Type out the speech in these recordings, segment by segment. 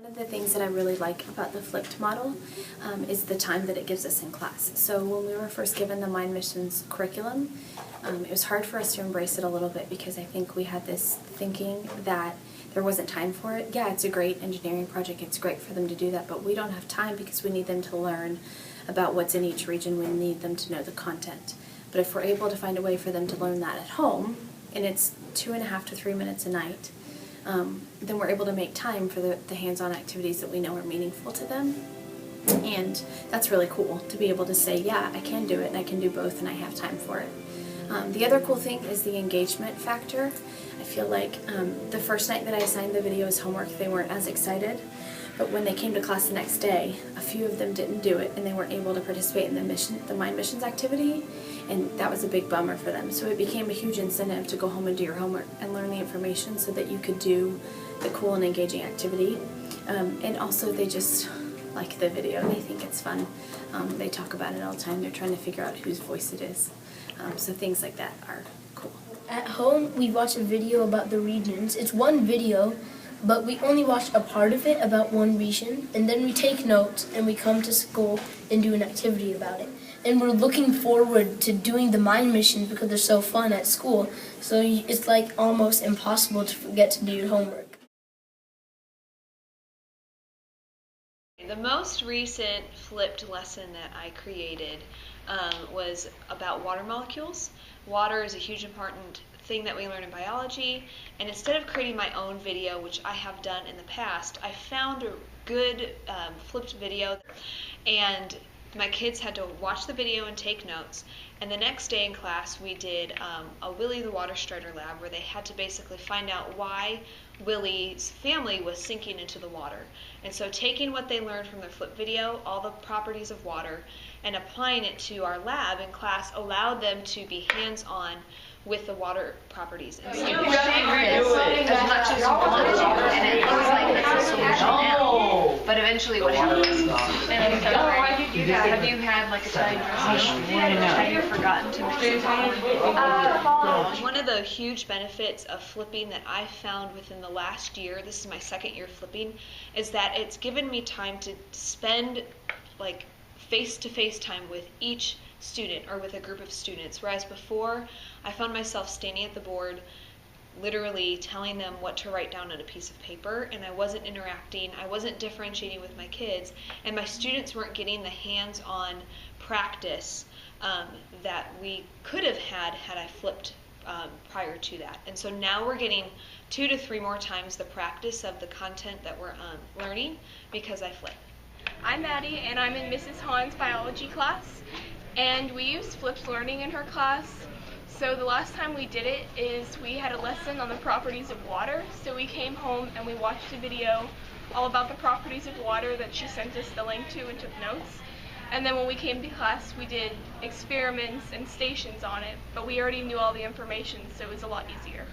One of the things that I really like about the flipped model is the time that it gives us in class. So when we were first given the Mind Missions curriculum, it was hard for us to embrace it a little bit because I think we had this thinking that there wasn't time for it. Yeah, it's a great engineering project, it's great for them to do that, but we don't have time because we need them to learn about what's in each region, we need them to know the content. But if we're able to find a way for them to learn that at home, and it's 2.5 to 3 minutes a night, then we're able to make time for the hands-on activities that we know are meaningful to them. And that's really cool to be able to say, yeah, I can do it and I can do both and I have time for it. The other cool thing is the engagement factor. I feel like the first night that I assigned the video as homework, they weren't as excited. But when they came to class the next day, a few of them didn't do it and they weren't able to participate in the Mind Missions activity, and that was a big bummer for them. So it became a huge incentive to go home and do your homework and learn the information so that you could do the cool and engaging activity. And also they just like the video, they think it's fun. They talk about it all the time, they're trying to figure out whose voice it is. So things like that are cool. At home, we watch a video about the regions. It's one video, but we only watch a part of it about one region, and then we take notes and we come to school and do an activity about it. And we're looking forward to doing the Mind Missions because they're so fun at school, so it's like almost impossible to forget to do your homework. The most recent flipped lesson that I created was about water molecules. Water is a huge important thing that we learn in biology, and instead of creating my own video, which I have done in the past, I found a good flipped video, and my kids had to watch the video and take notes. And the next day in class we did a Willie the Water Strider lab where they had to basically find out why Willie's family was sinking into the water. And so taking what they learned from their flip video, all the properties of water, and applying it to our lab in class allowed them to be hands-on with the water properties. You shared it as much as you wanted to, and it was like, that's a solution now. But eventually what happened was, and why did you do that? Have you had like a time have you forgotten to mention one of the huge benefits of flipping that I found within the last year, this is my second year flipping, is that it's given me time to spend like face-to-face time with each student or with a group of students, whereas before I found myself standing at the board literally telling them what to write down on a piece of paper, and I wasn't interacting, I wasn't differentiating with my kids, and my students weren't getting the hands-on practice that we could have had I flipped prior to that. And so now we're getting 2 to 3 more times the practice of the content that we're learning because I flip. I'm Maddie, and I'm in Mrs. Hahn's biology class, and we used flipped learning in her class. So the last time we did it is we had a lesson on the properties of water, so we came home and we watched a video all about the properties of water that she sent us the link to and took notes. And then when we came to class, we did experiments and stations on it, but we already knew all the information, so it was a lot easier.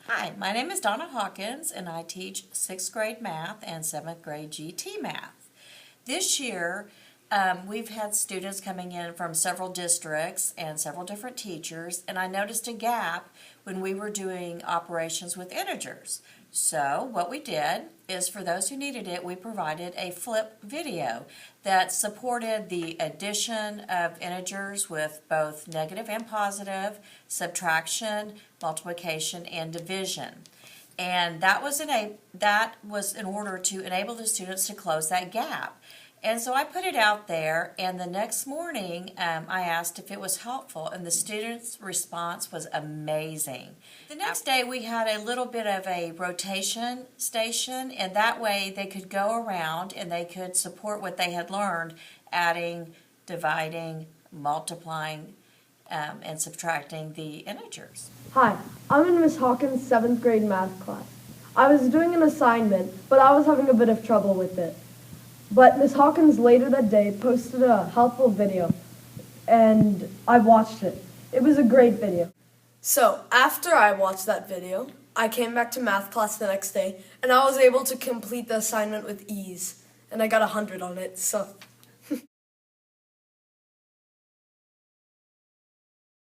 Hi, my name is Donna Hawkins, and I teach 6th grade math and 7th grade GT math. This year, we've had students coming in from several districts and several different teachers, and I noticed a gap when we were doing operations with integers. So what we did is, for those who needed it, we provided a flip video that supported the addition of integers with both negative and positive, subtraction, multiplication, and division. And that was in order to enable the students to close that gap. And so I put it out there, and the next morning I asked if it was helpful, and the students' response was amazing. The next day we had a little bit of a rotation station, and that way they could go around and they could support what they had learned, adding, dividing, multiplying, and subtracting the integers. Hi, I'm in Miss Hawkins' 7th grade math class. I was doing an assignment, but I was having a bit of trouble with it. But Miss Hawkins later that day posted a helpful video, and I watched it. It was a great video. So after I watched that video, I came back to math class the next day, and I was able to complete the assignment with ease, and I got 100 on it, so